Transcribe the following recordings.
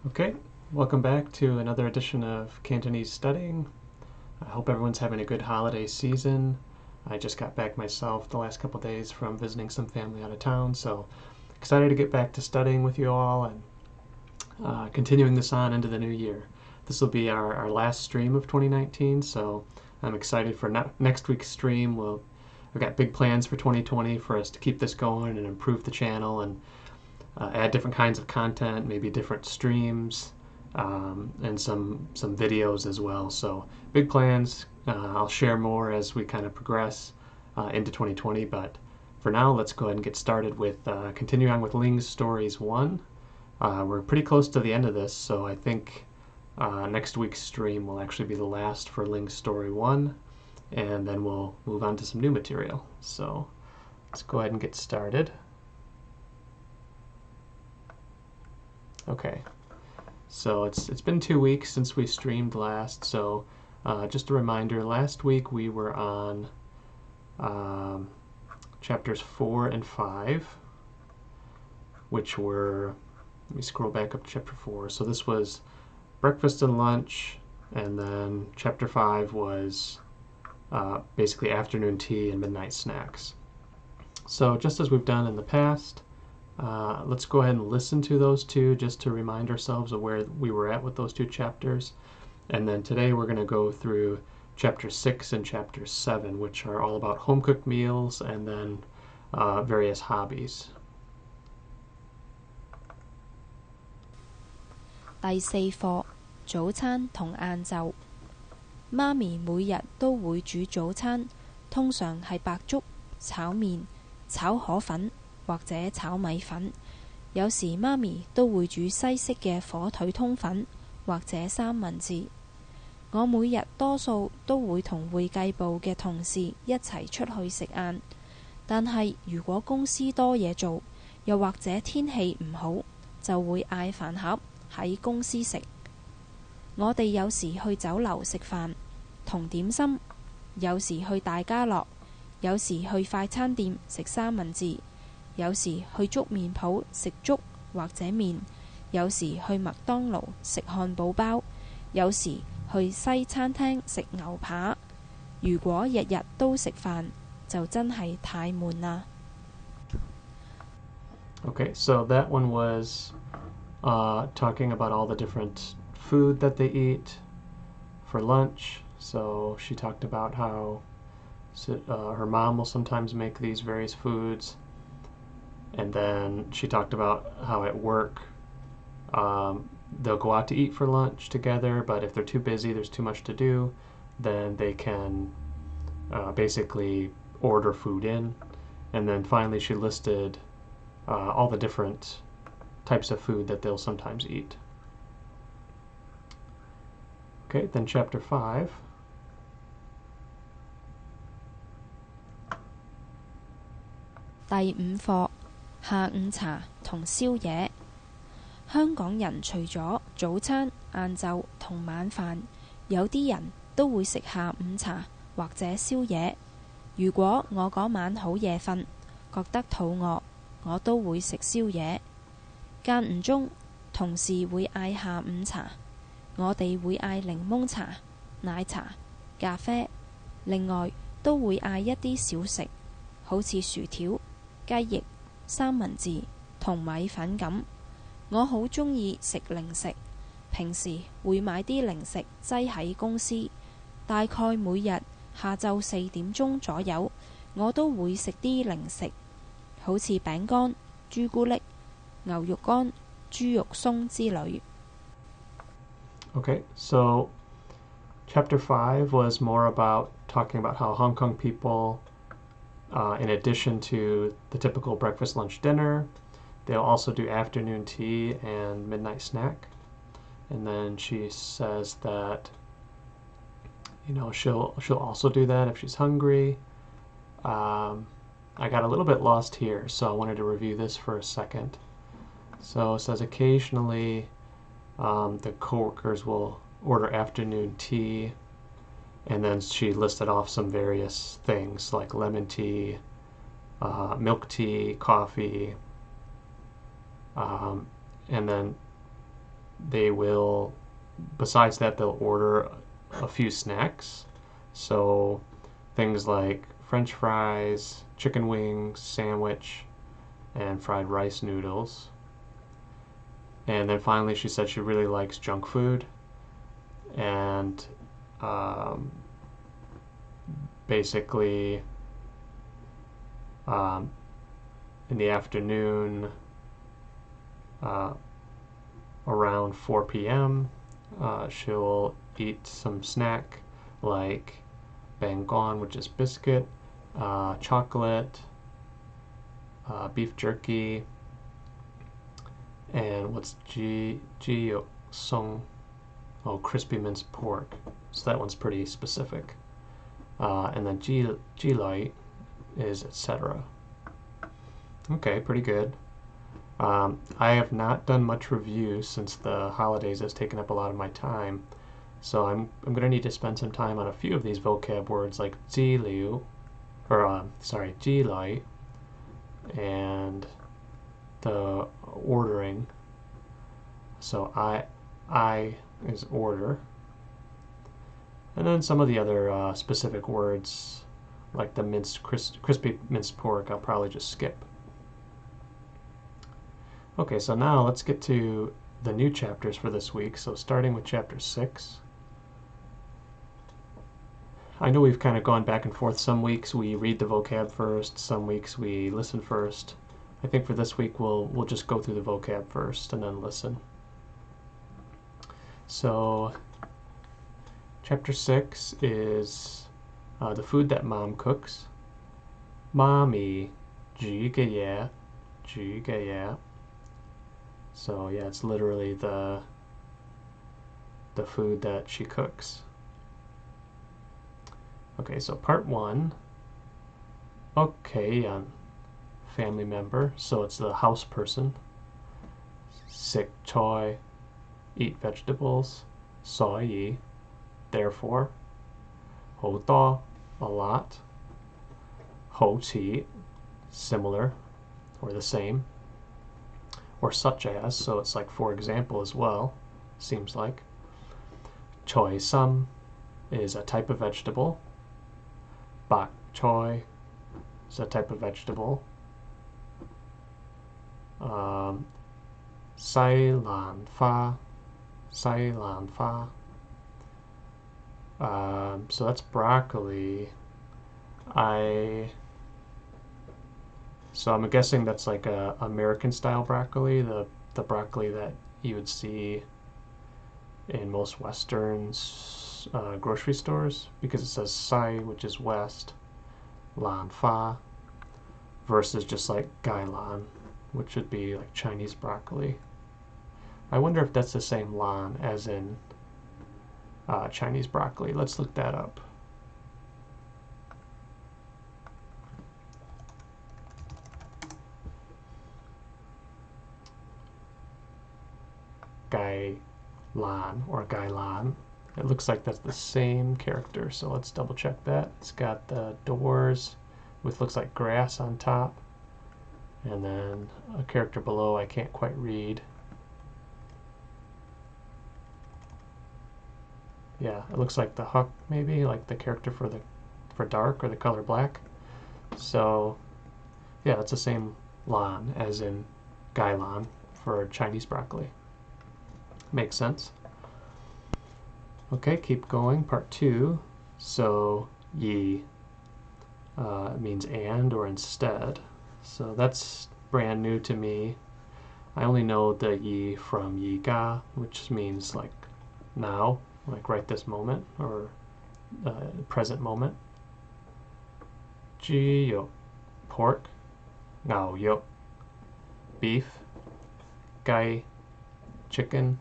Okay, welcome back to another edition of Cantonese Studying. I hope everyone's having a good holiday season. I just got back myself the last couple days from visiting some family out of town, so excited to get back to studying with you all and continuing this on into the new year. This will be our last stream of 2019, so I'm excited for next week's stream. We've got big plans for 2020 for us to keep this going and improve the channel and add different kinds of content, maybe different streams, and some videos as well. So big plans. I'll share more as we kind of progress into 2020. But for now, let's go ahead and get started with continuing on with Ling's Stories 1. We're pretty close to the end of this, so I think next week's stream will actually be the last for Ling's Story 1, and then we'll move on to some new material. So let's go ahead and get started. Okay, so it's been 2 weeks since we streamed last, so just a reminder, last week we were on chapters 4 and 5, which were, let me scroll back up to chapter 4. So this was breakfast and lunch, and then chapter 5 was basically afternoon tea and midnight snacks. So just as we've done in the past, let's go ahead and listen to those two just to remind ourselves of where we were at with those two chapters. And then today we're going to go through chapter 6 and chapter 7, which are all about home-cooked meals and then various hobbies. 第4課早餐同晏晝。媽咪每日都會煮早餐，通常係白粥、炒麵、炒河粉或者炒米粉。有時媽咪都會煮西式嘅火腿通粉或者三文治。我每日多數都會同會計部嘅同事一齊出去食晏，但係如果公司多嘢做，又或者天氣唔好，就會嗌飯盒喺公司食。我哋有時去酒樓食飯同點心，有時去大家樂，有時去快餐店食三文治，有時去粥麵鋪食粥或者麵，有時去麥當勞食漢堡包，有時去西餐廳食牛扒。如果日日都食飯，就真係太悶啦。Okay, so that one was talking about all the different food that they eat for lunch. So she talked about how her mom will sometimes make these various foods. And then she talked about how at work they'll go out to eat for lunch together, but if they're too busy, there's too much to do, then they can basically order food in. And then finally she listed all the different types of food that they'll sometimes eat. Okay, then chapter 5.第5課下午茶同宵夜。香港人除咗早餐、晏晝同晚飯，有啲人都會食下午茶或者宵夜。如果我嗰晚好夜瞓，覺得肚餓，我都會食宵夜。間唔中，同事會嗌下午茶，我哋會嗌檸檬茶、奶茶、咖啡，另外都會嗌一啲小食，好似薯條、雞翼、三文治同米粉咁。我好鍾意食零食，平時會買啲零食擠喺公司，大概每日下晝4點鐘左右，我都會食啲零食，好似餅乾、朱古力、牛肉乾、豬肉鬆之類。Okay, so chapter 5 was more about talking about how Hong Kong people, in addition to the typical breakfast, lunch, dinner, they'll also do afternoon tea and midnight snack. And then she says that, you know, she'll also do that if she's hungry. I got a little bit lost here, so I wanted to review this for a second. So it says occasionally the coworkers will order afternoon tea, and then she listed off some various things like lemon tea, milk tea, coffee, and then they will, besides that, they'll order a few snacks. So things like French fries, chicken wings, sandwich, and fried rice noodles. And then finally, she said she really likes junk food. And um, basically, in the afternoon, uh, around 4 p.m., she'll eat some snack like bangon, which is biscuit, chocolate, beef jerky, and what's ji song? Oh, crispy minced pork. So that one's pretty specific. And then ji light is etc. Okay, pretty good. I have not done much review since the holidays has taken up a lot of my time, so I'm going to need to spend some time on a few of these vocab words like ji liu, or ji lai, and the ordering. So I is order, and then some of the other specific words like the crispy minced pork I'll probably just skip. Okay, so now let's get to the new chapters for this week. So starting with chapter 6. I know we've kind of gone back and forth. Some weeks we read the vocab first, some weeks we listen first. I think for this week we'll just go through the vocab first and then listen. So chapter 6 is the food that mom cooks. Mommy, 煮嘅嘢，煮嘅嘢. So yeah, it's literally the food that she cooks. Okay, so part 1. Okay, family member. So it's the house person. Sick choi, eat vegetables. 所以, therefore. 好多, a lot. 好似, similar or the same. Or such as, so it's like for example as well, seems like. Choi sum is a type of vegetable. Bok choy is a type of vegetable. Sai lan fa, sai lan fa. So that's broccoli. So I'm guessing that's like a American style broccoli, the broccoli that you would see in most Western grocery stores, because it says Sai, which is west, Lan Fa, versus just like Gai Lan, which would be like Chinese broccoli. I wonder if that's the same Lan as in Chinese broccoli. Let's look that up. Gai Lan or Gai Lan. It looks like that's the same character, so let's double check that. It's got the doors with looks like grass on top, and then a character below I can't quite read. Yeah, it looks like the Huck, maybe, like the character for dark or the color black. So yeah, it's the same Lan as in Gai Lan for Chinese broccoli. Makes sense. Okay, keep going. Part 2. So yi means and or instead. So that's brand new to me. I only know the yi from yi ga, which means like now, like right this moment, or present moment. Ji yo, pork. Ngao yo, beef. Gai, chicken.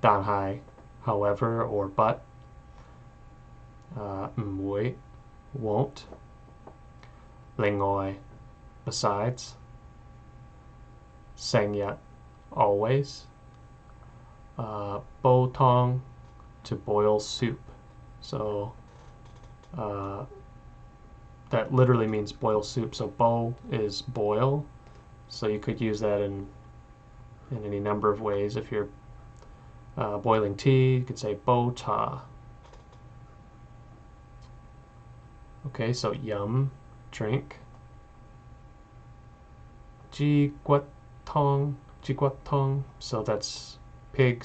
Dan hai, however or but. Mui, won't. Lingoi, besides. Sang yet, always. Bo tong, to boil soup. So that literally means boil soup. So bo is boil. So you could use that in any number of ways if you're Boiling tea, you could say bo cha. Okay, so yum, drink. Ji guat tong, so that's pig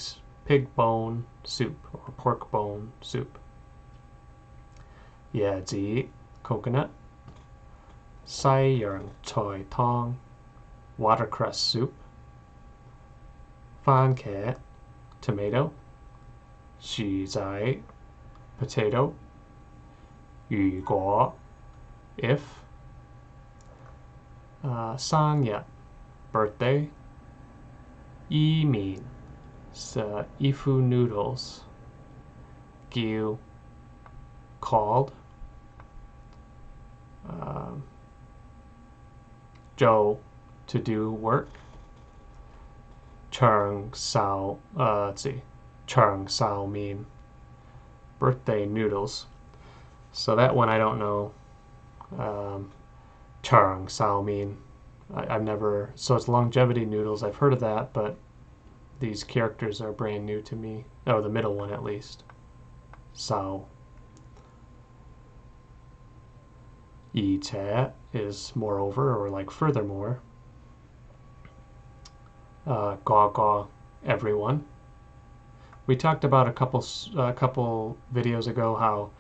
bone soup or pork bone soup. Yeah, zi, coconut. Sai yang choi tong, watercress soup. Fan ke, tomato. Xi zai, potato. Yu guo, if. Sang yat, birthday. Yi min, ifu noodles. Gyu, called. Zhou, to do work. Cheng sao, let's see. Cheng sao mean birthday noodles. So that one I don't know. Cheng sao mean I've never. So it's longevity noodles. I've heard of that, but these characters are brand new to me. Oh, the middle one at least. Sao. Yi che is moreover or like furthermore. Ga ga, everyone. We talked about a couple videos ago how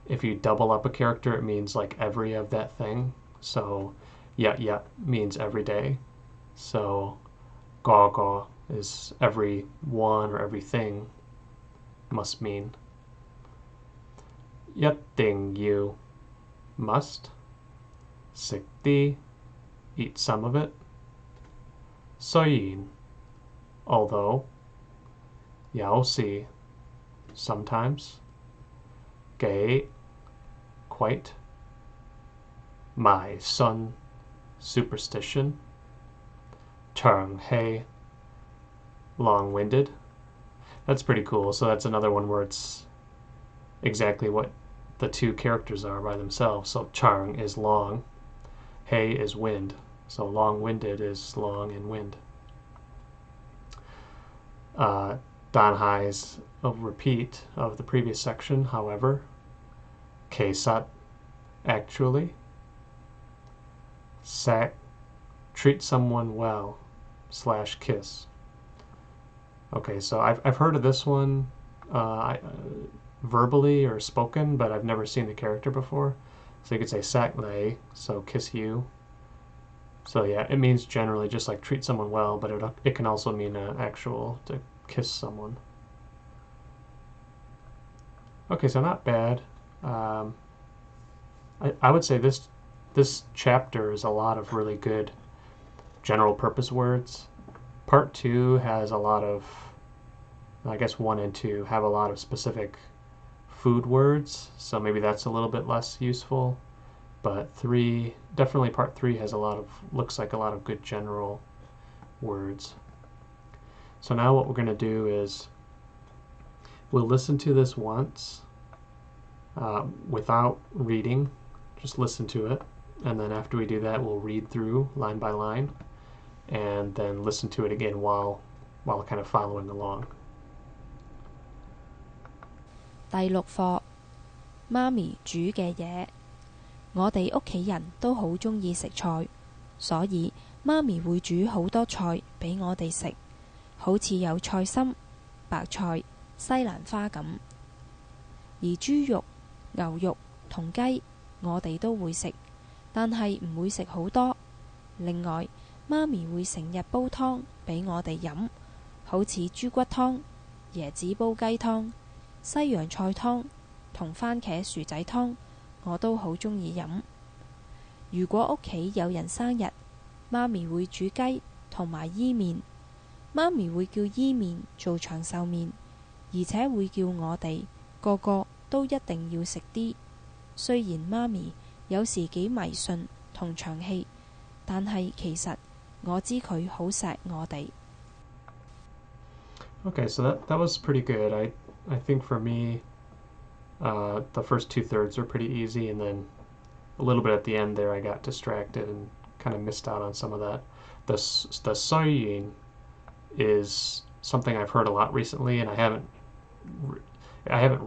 if you double up a character, it means like every of that thing. So yat means every day. So ga ga is every one or everything must mean. Yat ding you must. Sik di, eat some of it. Soyin, although. Yao si, sometimes. Gay, quite. My son, superstition. Cheng hei, long-winded. That's pretty cool. So that's another one where it's exactly what the two characters are by themselves. So Cheng is long, hei is wind. So long-winded is long and wind. Danhai's a repeat of the previous section, however. Kesat, actually. Sak, treat someone well, / kiss. Okay, so I've heard of this one verbally or spoken, but I've never seen the character before. So you could say sak lei, so kiss you. So yeah, it means generally just like treat someone well, but it can also mean actual to kiss someone. Okay, so not bad. I would say this chapter is a lot of really good general purpose words. Part 2 has a lot of, I guess 1 and 2 have a lot of specific food words, so maybe that's a little bit less useful. But definitely part 3 has looks like a lot of good general words. So now what we're going to do is we'll listen to this once without reading, just listen to it, and then after we do that we'll read through line by line and then listen to it again while kind of following along. 第6課，媽咪煮嘅嘢。我哋屋企人都好鍾意食菜，所以媽咪會煮好多菜俾我哋食，好似有菜心、白菜、西蘭花咁。而豬肉、牛肉同雞我哋都會食，但係唔會食好多。另外，媽咪會成日煲湯俾我哋飲，好似豬骨湯、椰子煲雞湯、西洋菜湯同番茄薯仔湯，我都好鍾意飲。如果屋企有人生日，媽咪會煮雞同埋伊麵。媽咪會叫伊麵做長壽麵，而且會叫我哋個個都一定要食啲。雖然媽咪有時幾迷信同長氣，但係其實我知佢好錫我哋。Okay, so that was pretty good. I think for me, the first 2/3 are pretty easy, and then a little bit at the end there I got distracted and kind of missed out on some of that. The soying is something I've heard a lot recently, and I haven't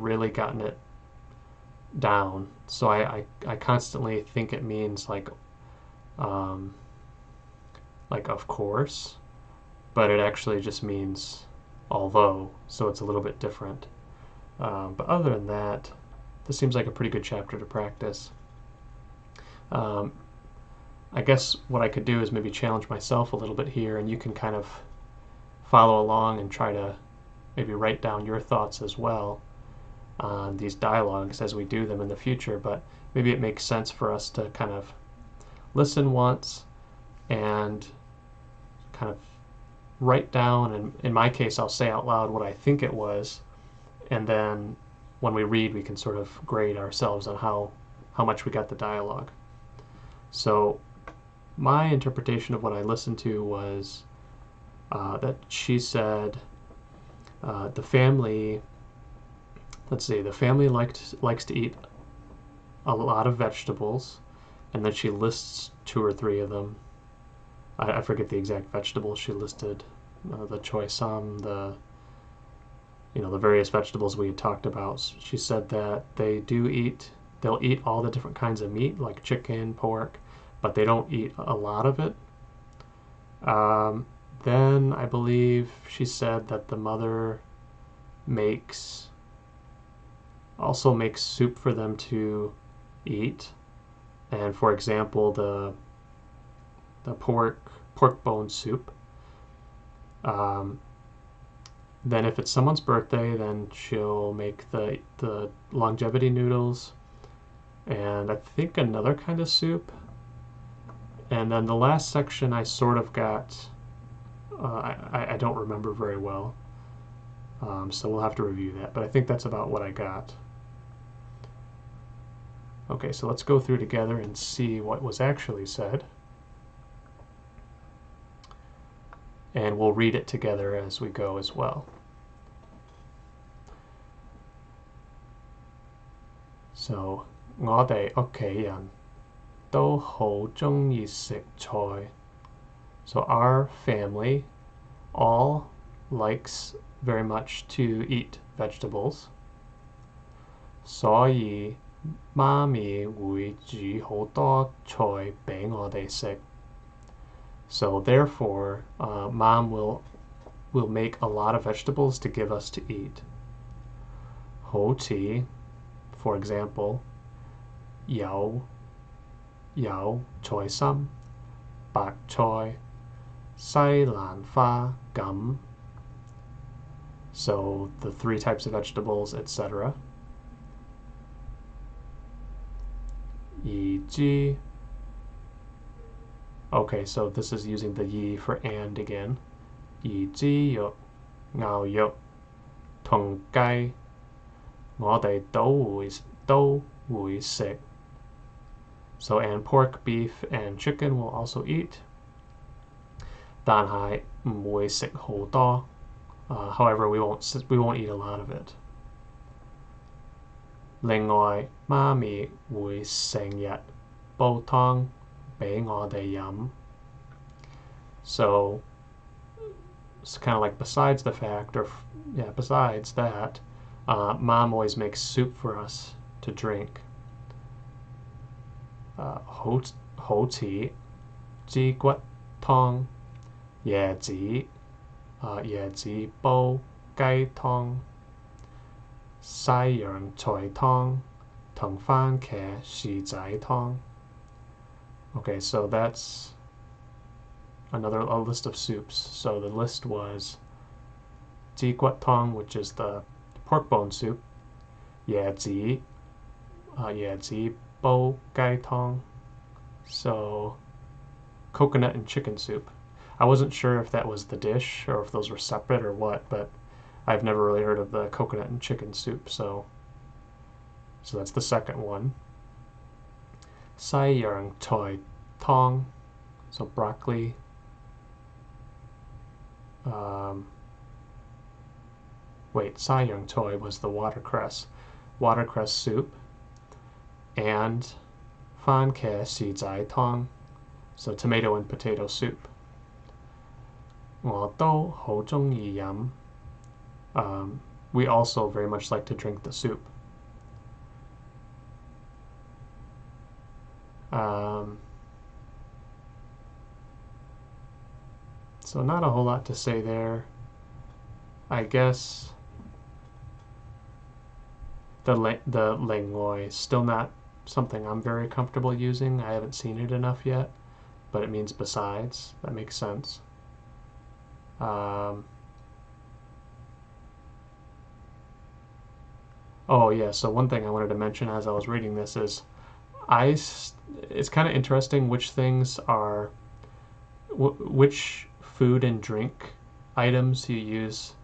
really gotten it down. So I constantly think it means um, like of course, but it actually just means although. So it's a little bit different. But other than that, this seems like a pretty good chapter to practice. Um, I guess what I could do is maybe challenge myself a little bit here, and you can kind of follow along and try to maybe write down your thoughts as well on these dialogues as we do them in the future. But maybe it makes sense for us to kind of listen once and kind of write down, and in my case, I'll say out loud what I think it was, and then when we read, we can sort of grade ourselves on how much we got the dialogue. So my interpretation of what I listened to was that she said the family, let's see, the family likes to eat a lot of vegetables, and then she lists two or three of them. I forget the exact vegetables she listed, the choy sam, the various vegetables we had talked about. She said that they'll eat all the different kinds of meat, like chicken, pork, but they don't eat a lot of it. Then I believe she said that the mother also makes soup for them to eat. And for example, the pork bone soup. Then if it's someone's birthday, then she'll make the longevity noodles, and I think another kind of soup. And then the last section I sort of got, I don't remember very well, so we'll have to review that, but I think that's about what I got. Okay, so let's go through together and see what was actually said. And we'll read it together as we go as well. So 我哋屋企人都好鍾意食菜. So our family all likes very much to eat vegetables. 所以媽咪會煮好多菜俾我哋食. So therefore, mom will make a lot of vegetables to give us to eat. 好似 for example, 有菜心、白菜、西蘭花咁. So the three types of vegetables, etc. 而知 Okay, so this is using the yi for and again. 而知肉、牛肉同雞我哋都會食. So and pork, beef, and chicken will also eat. 但係唔會食好多. However, we won't eat a lot of it. 另外，媽咪會成日煲湯俾我哋飲. So it's kind of like besides that, mom always makes soup for us to drink. 好似豬骨湯、椰子煲雞湯、西洋菜湯同番茄豉仔湯. Okay, so that's a list of soups. So the list was 雞骨湯, which is the pork bone soup, 椰子煲雞湯, so coconut and chicken soup. I wasn't sure if that was the dish or if those were separate or what, but I've never really heard of the coconut and chicken soup, so that's the second one. 西洋菜湯, so broccoli. Wait, 西洋菜 was the watercress soup, and 番茄豉仔湯, so tomato and potato soup. 我都好鍾意飲. We also very much like to drink the soup. So not a whole lot to say there. I guess the Ling is still not something I'm very comfortable using. I haven't seen it enough yet, but it means besides. That makes sense. Oh yeah, so one thing I wanted to mention as I was reading this is it's kind of interesting which things are which food and drink items you use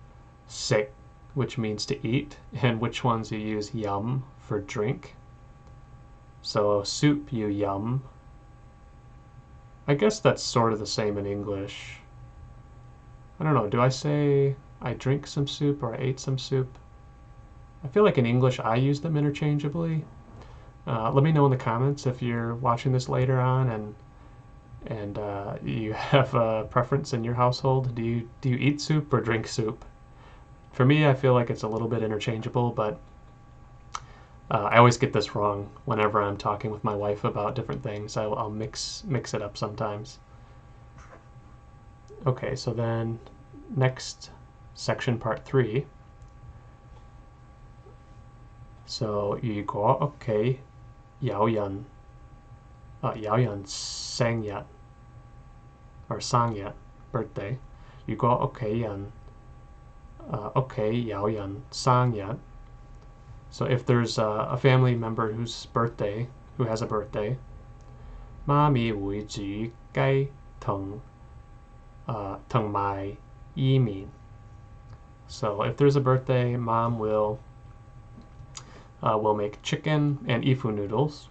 sek, which means to eat, and which ones you use yum for drink. So soup you yum. I guess that's sort of the same in English. I don't know, do I say I drink some soup or I ate some soup? I feel like in English I use them interchangeably. Let me know in the comments if you're watching this later on and you have a preference in your household. Do you eat soup or drink soup? For me, I feel like it's a little bit interchangeable, but I always get this wrong whenever I'm talking with my wife about different things. I'll mix it up sometimes. Okay, so then next section, part 3. So 如果屋企有人生日 or 生日 birthday， 如果屋企有人生日 so if there's a family member who has a birthday， 媽咪會煮雞同埋伊麵 so if there's a birthday, mom will make chicken and ifu noodles.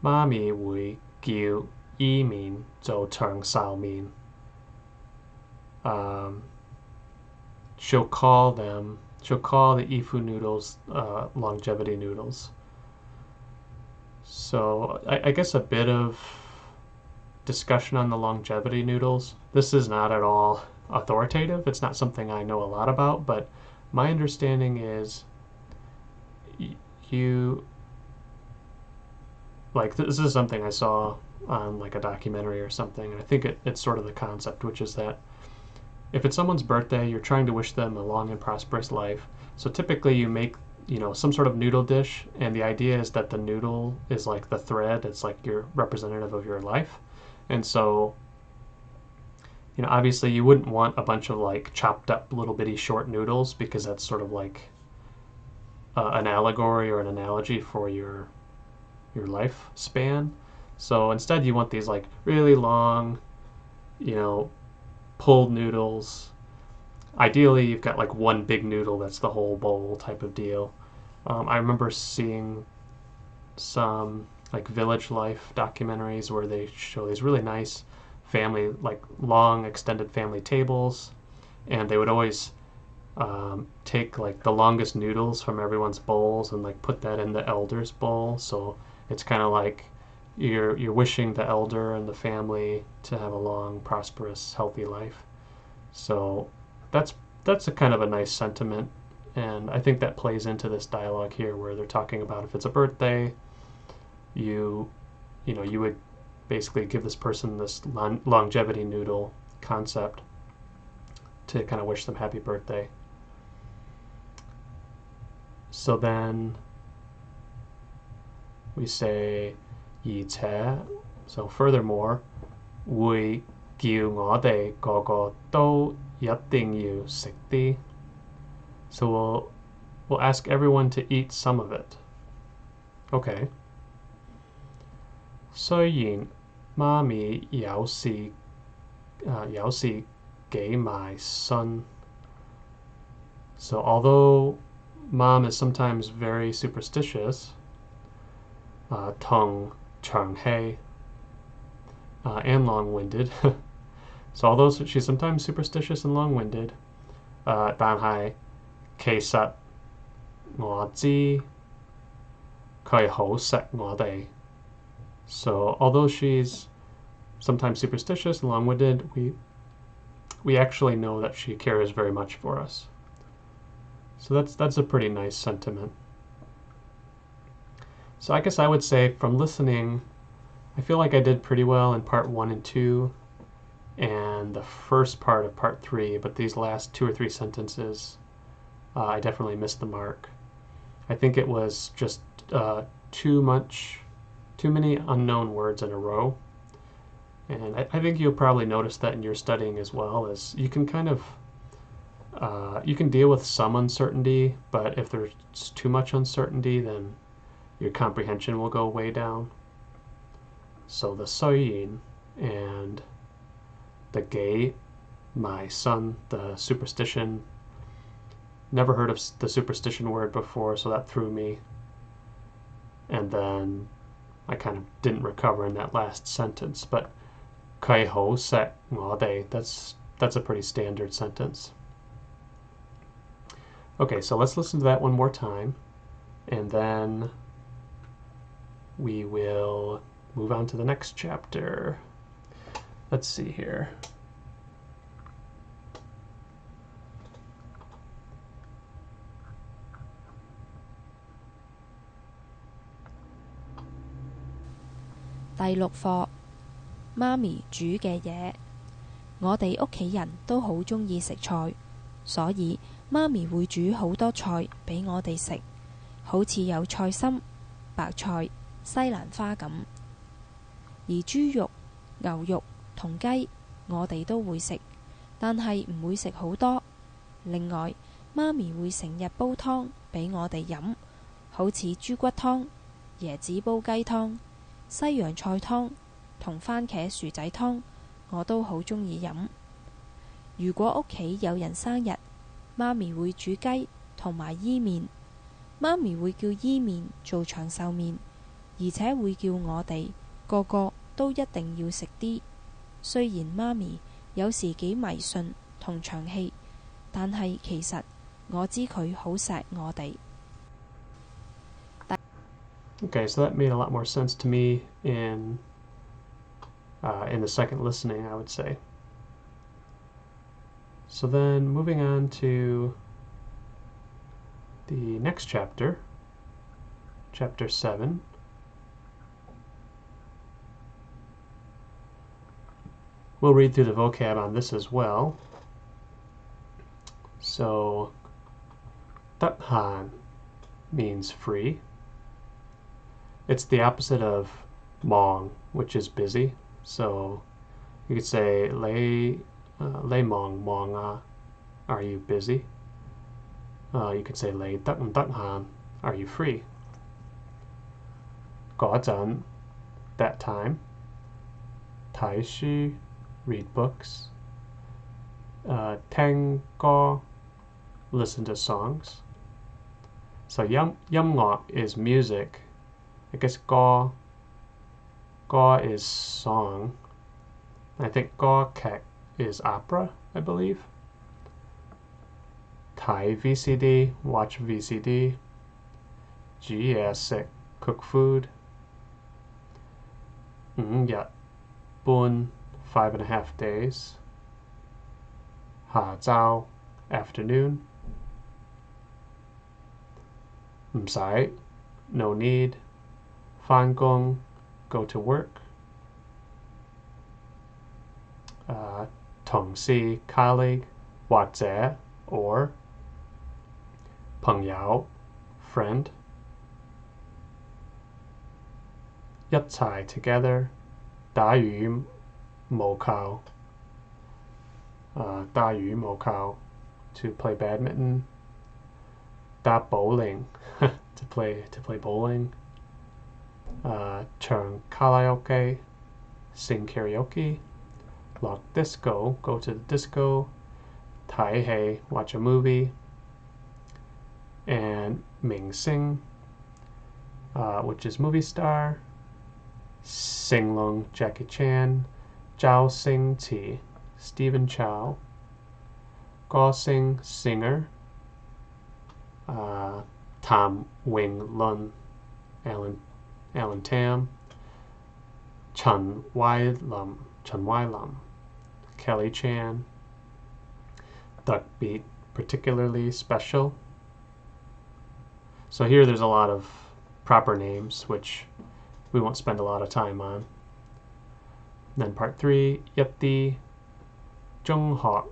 媽咪會叫伊麵做長壽麵. She'll call the ifu noodles longevity noodles. So I guess a bit of discussion on the longevity noodles. This is not at all authoritative. It's not something I know a lot about, but my understanding is this is something I saw on like a documentary or something, and I think it's sort of the concept, which is that if it's someone's birthday, you're trying to wish them a long and prosperous life. So typically you make some sort of noodle dish, and the idea is that the noodle is like the thread. It's like your representative of your life. And so obviously you wouldn't want a bunch of like chopped up little bitty short noodles, because that's sort of like an allegory or an analogy for your lifespan. So instead you want these like really long, pulled noodles. Ideally you've got like one big noodle that's the whole bowl type of deal. I remember seeing some like village life documentaries where they show these really nice family, like long extended family tables, and they would always take like the longest noodles from everyone's bowls and like put that in the elder's bowl. So it's kind of like you're wishing the elder and the family to have a long, prosperous, healthy life. So that's a kind of a nice sentiment, and I think that plays into this dialogue here where they're talking about if it's a birthday, you would basically give this person this longevity noodle concept to kind of wish them happy birthday. So then we say 而且 so furthermore 會叫我哋個個都一定要食啲. So we'll ask everyone to eat some of it. Okay. 雖然媽咪有時幾迷信. So although mom is sometimes very superstitious, 同長氣 and long-winded. So although she's sometimes superstitious and long-winded, 但係其實我知佢好錫我哋. So although she's sometimes superstitious and long-winded, we actually know that she cares very much for us. So that's a pretty nice sentiment. So I guess I would say from listening, I feel like I did pretty well in part 1 and 2 and the first part of part 3, but these last 2 or 3 sentences, I definitely missed the mark. I think it was just too many unknown words in a row. And I think you'll probably notice that in your studying as well, as you can kind of you can deal with some uncertainty, but if there's too much uncertainty, then your comprehension will go way down. So the soyin and the gay, my son, the superstition. Never heard of the superstition word before, so that threw me. And then I kind of didn't recover in that last sentence, but kai ho sek ngõ day, that's a pretty standard sentence. Okay, so let's listen to that one more time, and then we will move on to the next chapter. Let's see here.第六課，媽咪煮嘅嘢。我哋屋企人都好鍾意食菜，所以媽咪會煮好多菜俾我哋食，好似有菜心、白菜、西蘭花咁。而豬肉、牛肉同雞我哋都會食，但係唔會食好多。另外，媽咪會成日煲湯俾我哋飲，好似豬骨湯、椰子煲雞湯、西洋菜湯同番茄薯仔湯，我都好鍾意飲。如果屋企有人生日，媽咪會煮雞同埋伊麵。媽咪會叫伊麵做長壽麵，而且會叫我哋個個都一定要食啲。雖然媽咪有時幾迷信同長氣，但係其實我知佢好錫我哋。Okay, so that made a lot more sense to me in the second listening, I would say. So then moving on to the next chapter, chapter 7. We'll read through the vocab on this as well. So, takhan means free. It's the opposite of mong, which is busy. So you could say lei mong mong are you busy? You could say lei takhan, are you free? Gao that time. Tai shu, read books. Tang go, listen to songs. So yamngok is music. I guess ga is song. I think ga kek is opera, I believe. Thai VCD, watch VCD. Sick, cook food. Yat bun, 5.5 days. Ha zao, afternoon. Msai, no need. Fan gong, go to work. Tong si, colleague. Wat zhe, or. Peng yao, friend. Yat cai, together. Da yu mo kao. Da yu mo kao, to play badminton. Da bowling, to play bowling. Turn karaoke, sing karaoke. Lock disco, go to the disco. Tai hei, watch a movie. And Ming Sing, which is movie star. Sing Long, Jackie Chan. Zhao Sing Ti, Stephen Chow. Gao Sing, singer. Tam Wing Lun, Alan Tam. Chen Wai Lam, Kelly Chan. beat, particularly special. So here there's a lot of proper names, which we won't spend a lot of time on. Then part 3, Yeti, Zhonghok,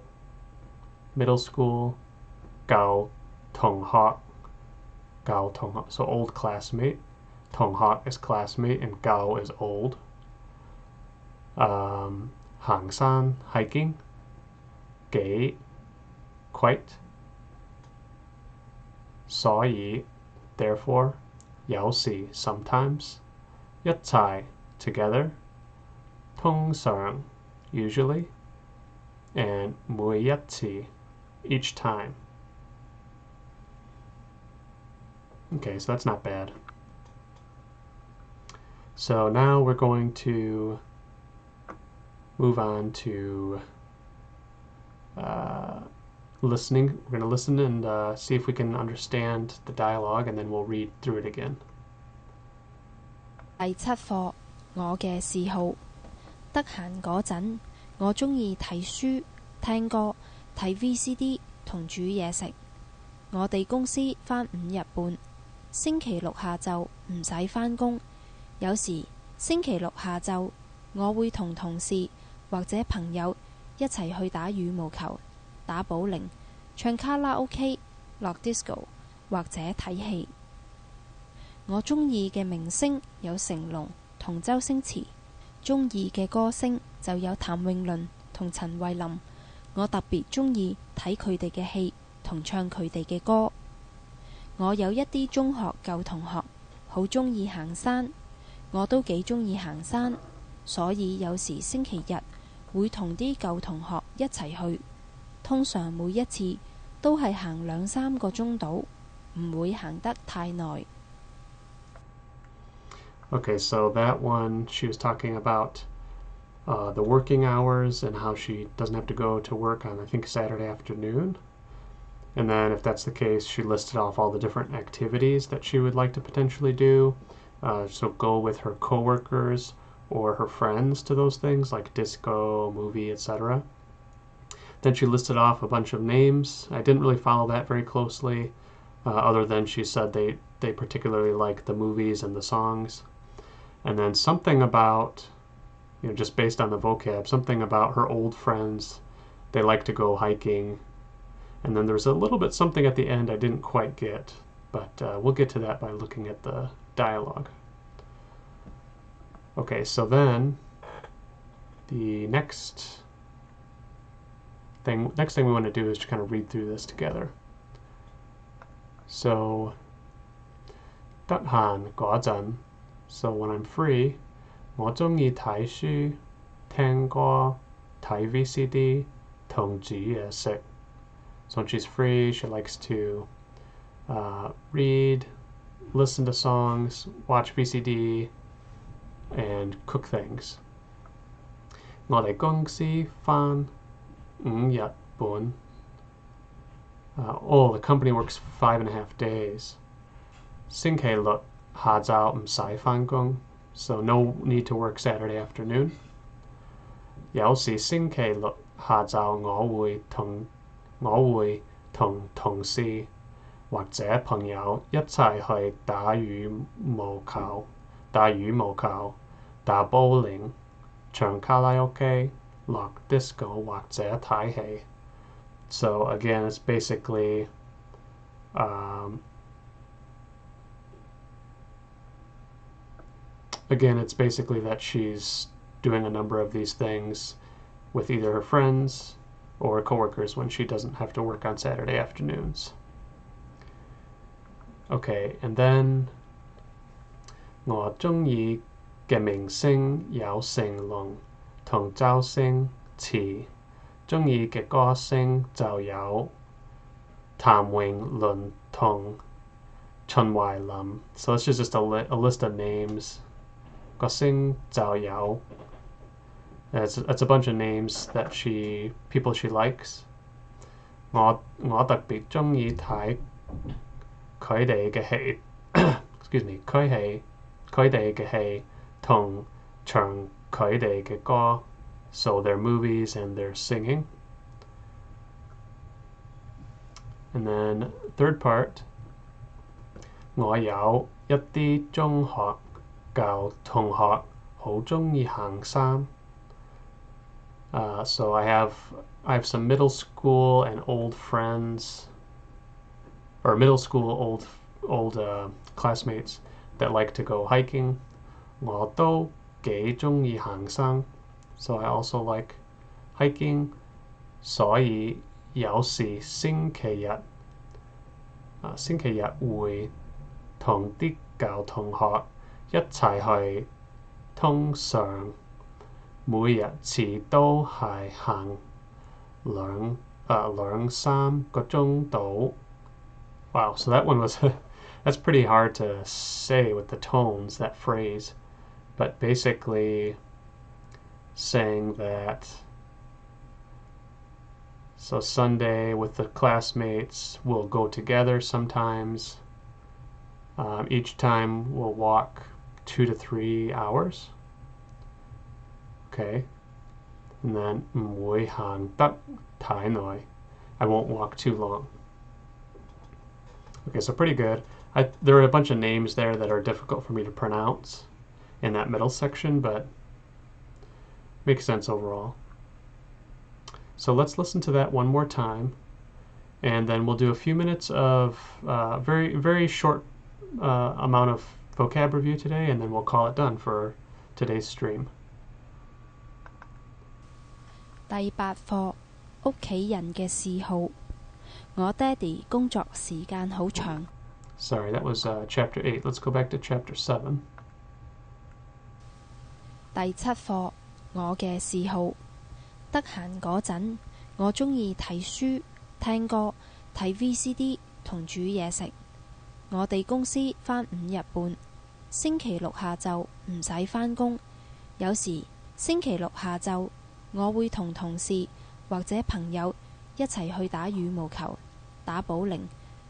middle school, Gao Tonghok, Gao Tonghok, so old classmate. Tonghok is classmate and Gao is old. Hangsan, hiking. Gei, quite. Yi, therefore. Yao Si, sometimes. Yatsai, together. Tong Sarang, usually. And Muyatsi, each time. Okay, so that's not bad. So now we're going to move on to listening. We're going to listen and see if we can understand the dialogue, and then we'll read through it again. 第7課我嘅嗜好。得閒嗰陣，我鍾意睇書、聽歌、睇 VCD 同煮嘢食。我哋公司返5日半，星期六下晝唔使返工。有時星期六下晝，我會同同事或者朋友一齊去打羽毛球、打保齡、唱卡拉 OK、落 disco 或者睇戲。我鍾意嘅明星有成龍同周星馳，鍾意嘅歌星就有譚詠麟同陳慧琳。我特別鍾意睇佢哋嘅戲同唱佢哋嘅歌。我有一啲中學舊同學好鍾意行山，我都幾鍾意行山，所以有時星期日會同啲舊同學一齊去。通常每一次都係行2-3個鐘度，唔會行得太耐。Okay, so that one, she was talking about the working hours and how she doesn't have to go to work on, I think, Saturday afternoon. And then if that's the case, she listed off all the different activities that she would like to potentially do. So go with her coworkers or her friends to those things like disco, movie, etc. Then she listed off a bunch of names. I didn't really follow that very closely, other than she said they particularly like the movies and the songs. And then something about, just based on the vocab, something about her old friends. They like to go hiking. And then there's a little bit something at the end I didn't quite get, but we'll get to that by looking at the dialogue. Okay, so then the next thing we want to do is to kind of read through this together. So,得閒嗰陣, so when I'm free, 我鍾意睇書、聽歌、睇 VCD 同煮嘢食。So when she's free, she likes to read, listen to songs, watch VCD, and cook things. 我哋公司返5日半. The company works 5.5 days. 星期六下晝唔使返工, so no need to work Saturday afternoon. 有時星期六下晝我會同同事或者朋友一齊去打羽毛球、打 bowling、唱卡拉 OK、落 disco 或者睇戲。So again, it's basically that she's doing a number of these things with either her friends or coworkers when she doesn't have to work on Saturday afternoons. Okay, and then 我鍾意嘅明星有成龍同周星馳，鍾意嘅歌星就有譚詠麟同陳慧琳. So this is just a list of names. 歌星就有. That's a bunch of names that people she likes. 我特別鍾意睇佢哋嘅戲，excuse me，佢哋嘅戲同唱佢哋嘅歌，so their movies and their singing. And then third part, 我有一啲中學舊同學好鍾意行山。So I have some middle school and old friends, or middle school old classmates that like to go hiking. 我都幾鍾意行山. So I also like hiking. 所以有時星期日會同啲舊同學一齊去，通常每日遲都係行2-3個鐘度. Wow, so that one was that's pretty hard to say with the tones, that phrase, but basically saying that, so Sunday with the classmates we'll go together sometimes. Each time we'll walk 2 to 3 hours. Okay. And then 唔會行得太耐. I won't walk too long. Okay, so pretty good. There are a bunch of names there that are difficult for me to pronounce in that middle section, but makes sense overall. So let's listen to that one more time, and then we'll do a few minutes of very, very short amount of vocab review today, and then we'll call it done for today's stream. 第8課屋企人嘅嗜好。我爹哋工作時間好長。Sorry, that was chapter 8. Let's go back to chapter 7. 第7課我嘅嗜好。得閒嗰陣，我鍾意睇書、聽歌、睇 VCD 同煮嘢食。我哋公司返5日半，星期六下晝唔使返工。有時星期六下晝，我會同同事或者朋友一齊去打羽毛球、打保齡、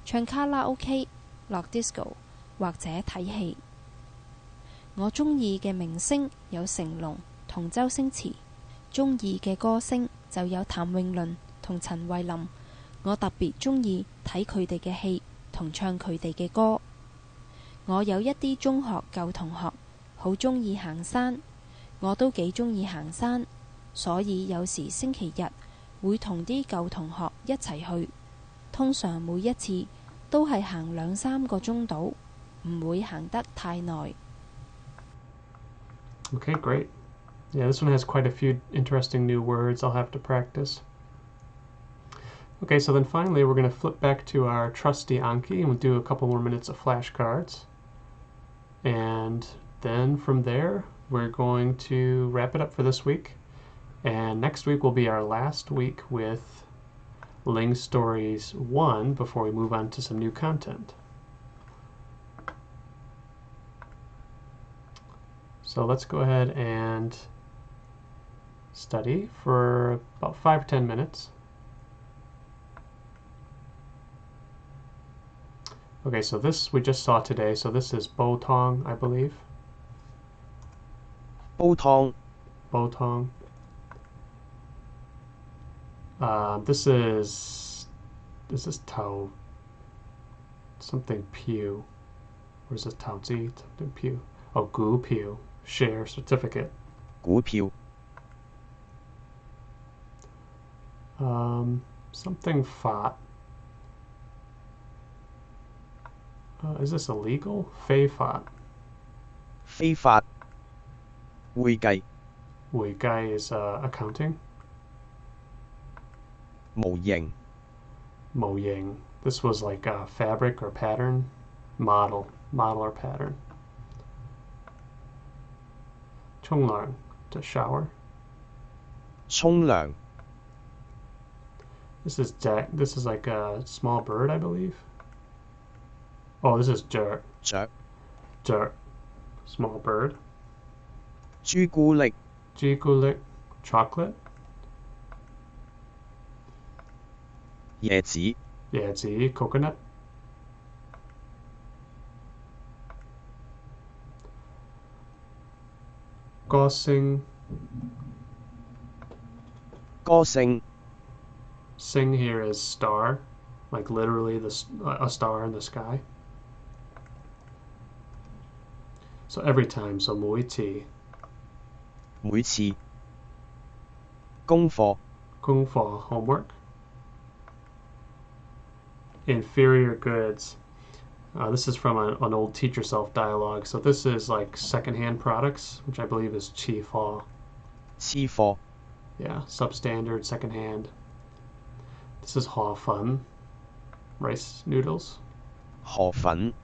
唱卡拉 OK、落 disco 或者睇戲。我鍾意嘅明星有成龍同周星馳，鍾意嘅歌星就有譚詠麟同陳慧琳。我特別鍾意睇佢哋嘅戲同唱佢哋嘅歌。我有一啲中學舊同學好鍾意行山，我都幾鍾意行山，所以有時星期日會同啲舊同學一齊去。通常每一次都係行2-3個鐘度，唔會行得太耐。Okay, great. Yeah, this one has quite a few interesting new words I'll have to practice. Okay, so then finally we're going to flip back to our trusty Anki and we'll do a couple more minutes of flashcards. And then from there, we're going to wrap it up for this week. And next week will be our last week with Ling Stories 1 before we move on to some new content. So let's go ahead and study for about 5-10 minutes. Okay, so this we just saw today, so this is Bo Tong, I believe. Bo Tong. Bo Tong. This is Tao something Pew. Where's this Tao Zi? Something Pew. Oh, Gu Pew. Share certificate. 股票 Something Fat. Is this illegal? Fei Fat. 非法會計 Wei Gai is accounting. 模型 Mo Ying. This was like a fabric or pattern. Model or pattern. Chonglang, to shower. 沖涼 This is like a small bird, I believe. Oh, this is Jer. 雀 Jer. Small bird. 朱古力 Jigulik, chocolate. 椰子 Yazi, coconut. Gosing. 歌星 Sing here is star. like literally a star in the sky. So every time, so 每次每次功課功課 homework. Inferior goods. This is from an old teach yourself dialogue. So this is like secondhand products, which I believe is 次貨. 次貨 Yeah, substandard, secondhand. This is 河粉, rice noodles. 河粉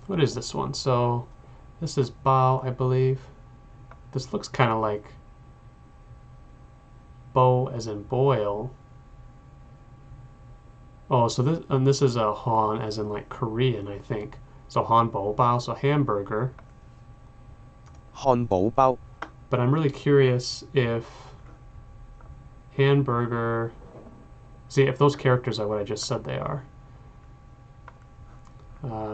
What is this one? So this is bao, I believe. This looks kind of like bo as in boil. Oh, so this is a han as in like Korean, I think. So han bo bao, so hamburger. 漢堡包 But I'm really curious if hamburger. See if those characters are what I just said they are.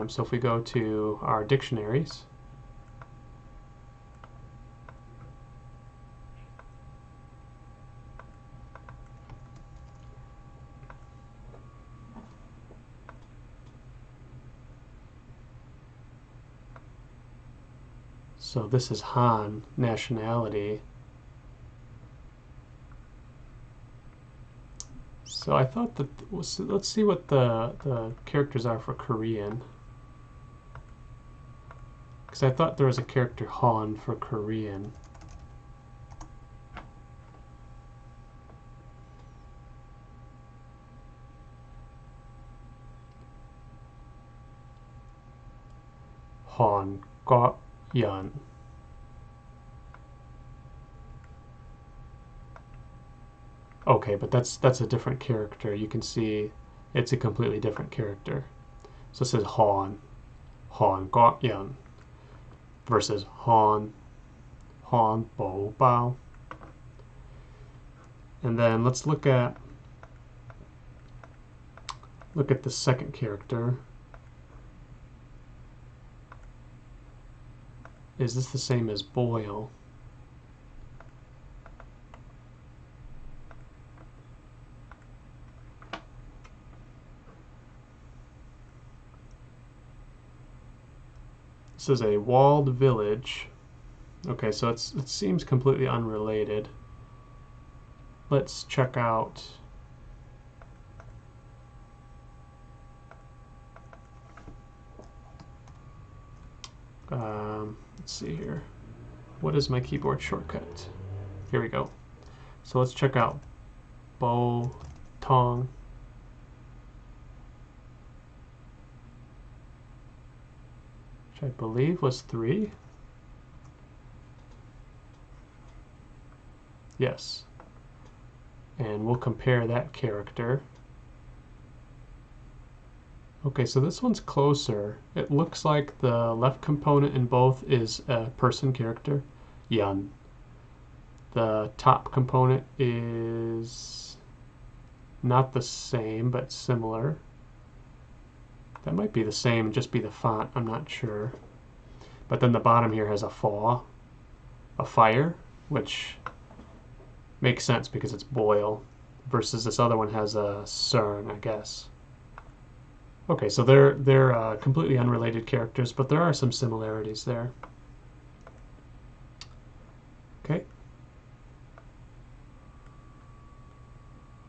So if we go to our dictionaries, so this is Han, nationality. So I thought that, let's see what the characters are for Korean. Because I thought there was a character Han for Korean. Han Go Yan. Okay, but that's a different character. You can see it's a completely different character. So it says Han Go Yan versus Han Bo Bao. And then let's look at the second character. Is this the same as boil? This is a walled village. Okay, so it seems completely unrelated. Let's check out let's see here. What is my keyboard shortcut? Here we go. So let's check out Bo Tong. Which I believe was 3. Yes. And we'll compare that character. Okay, so this one's closer. It looks like the left component in both is a person character, Yan. The top component is not the same, but similar. That might be the same, just be the font, I'm not sure. But then the bottom here has a fire, which makes sense because it's boil, versus this other one has a cern, I guess. Okay, so they're completely unrelated characters, but there are some similarities there. Okay.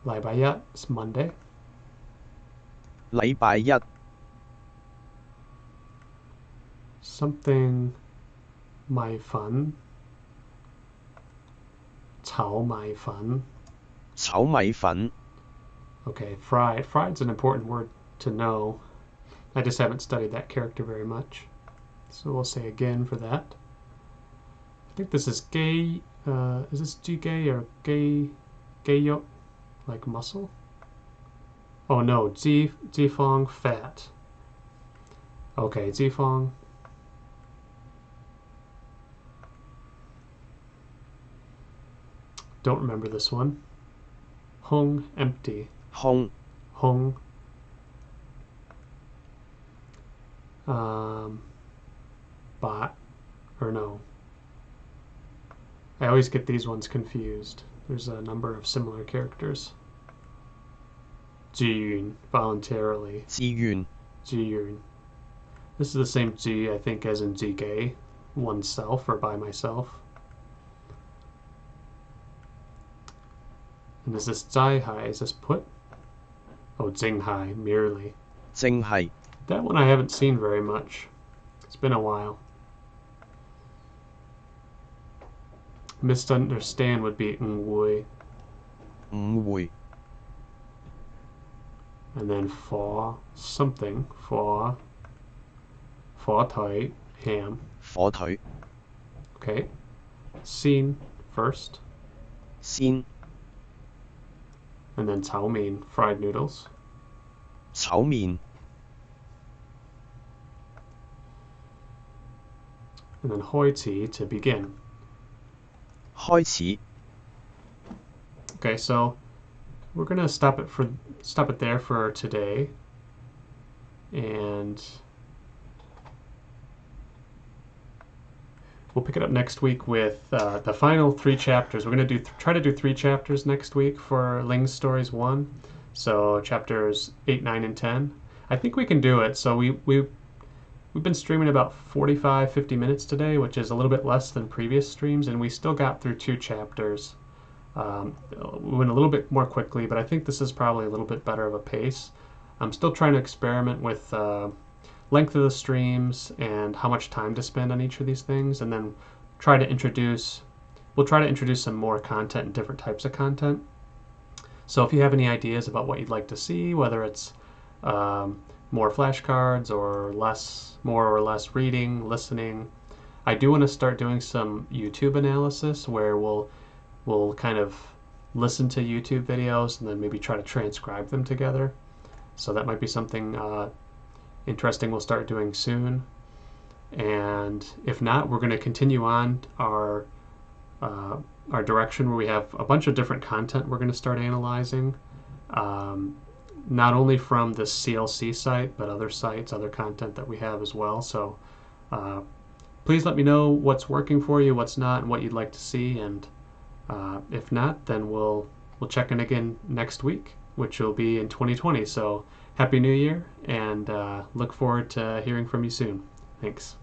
禮拜一 is Monday. 禮拜一 Something 米粉炒米粉. 炒米粉 Okay, fried. Fried's an important word to know. I just haven't studied that character very much. So we'll say again for that. I think this is gay. Is this jjigae or gayo? Like muscle? Oh no, jifong fat. Okay, jifong. Don't remember this one. Hung, empty. 空 Hung. Bot, or no. I always get these ones confused. There's a number of similar characters. 自願, voluntarily. 自願 自願. This is the same 自, I think, as in 自己, oneself or by myself. And is this 在係? Is this put? Oh, 淨係, merely. 正係 That one I haven't seen very much. It's been a while. Misunderstand would be 誤會. 誤會 And then for something, for 火腿, ham. 火腿 Okay. Seen first. 鮮 And then 炒麵, fried noodles. 炒麵 And then 開始, to begin. 開始 Okay, so we're gonna stop it there for today, and we'll pick it up next week with the final 3 chapters. We're gonna try to do 3 chapters next week for Ling's Stories 1. So chapters 8, 9, and 10. I think we can do it. So we've been streaming about 45, 50 minutes today, which is a little bit less than previous streams, and we still got through 2 chapters. We went a little bit more quickly, but I think this is probably a little bit better of a pace. I'm still trying to experiment with length of the streams and how much time to spend on each of these things, and then we'll try to introduce some more content and different types of content. So if you have any ideas about what you'd like to see, whether it's more flashcards or more or less reading, listening, I do want to start doing some YouTube analysis where we'll kind of listen to YouTube videos and then maybe try to transcribe them together. So that might be something interesting we'll start doing soon. And if not, we're going to continue on our direction where we have a bunch of different content we're going to start analyzing, not only from the CLC site, but other sites, other content that we have as well. So please let me know what's working for you, what's not, and what you'd like to see. And if not, then we'll check in again next week, which will be in 2020. So Happy New Year, and look forward to hearing from you soon. Thanks.